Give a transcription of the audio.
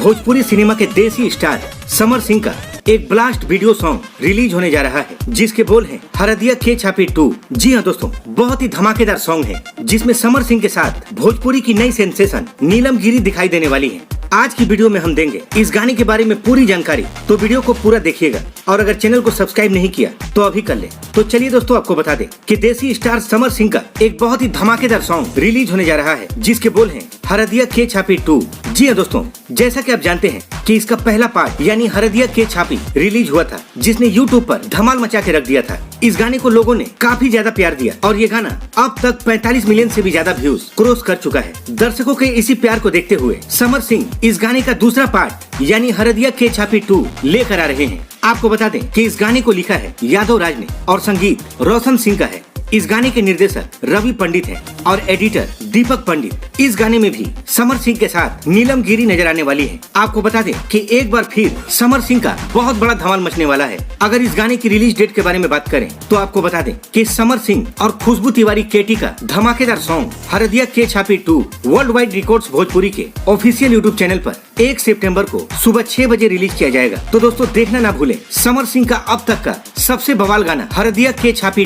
Bhojpuri cinema के देसी star Samar Singh का एक ब्लास्ट वीडियो सॉन्ग रिलीज होने जा रहा है, जिसके बोल हैं हरदिया के छापी 2। जी हाँ दोस्तों, बहुत ही धमाकेदार सॉन्ग है, जिसमें समर सिंह के साथ भोजपुरी की नई सेंसेशन नीलम गिरी दिखाई देने वाली है। आज की वीडियो में हम देंगे इस गाने के बारे में पूरी जानकारी, तो वीडियो को पूरा देखिएगा। और अगर चैनल को सब्सक्राइब नहीं किया तो अभी कर ले। तो चलिए दोस्तों, आपको बता दें कि देसी स्टार समर सिंह का एक बहुत ही धमाकेदार सॉन्ग रिलीज होने जा रहा है, जिसके बोल हैं हरदिया के छापी 2। जी हाँ दोस्तों, जैसा कि आप जानते हैं कि इसका पहला पार्ट यानी हरदिया के छापी रिलीज हुआ था, जिसने YouTube पर धमाल मचा के रख दिया था। इस गाने को लोगों ने काफी ज्यादा प्यार दिया और ये गाना अब तक 45 मिलियन से भी ज्यादा व्यूज क्रॉस कर चुका है। दर्शकों के इसी प्यार को देखते हुए समर सिंह इस गाने का दूसरा पार्ट यानी हरदिया के छापी 2 लेकर आ रहे हैं। आपको बता दें कि इस गाने को लिखा है यादव राज ने और संगीत रोशन सिंह का है। इस गाने के निर्देशक रवि पंडित हैं और एडिटर दीपक पंडित। इस गाने में भी समर सिंह के साथ नीलम गिरी नजर आने वाली है। आपको बता दें कि एक बार फिर समर सिंह का बहुत बड़ा धमाल मचने वाला है। अगर इस गाने की रिलीज डेट के बारे में बात करें तो आपको बता दें कि समर सिंह और खुशबू तिवारी केटी का धमाकेदार सॉन्ग हरदिया के छापी 2 वर्ल्ड वाइड रिकॉर्ड्स भोजपुरी के ऑफिशियल यूट्यूब चैनल पर 1 सितंबर को सुबह 6 बजे रिलीज किया जाएगा। तो दोस्तों, देखना ना भूलें समर सिंह का अब तक का सबसे बवाल गाना हरदिया के छापी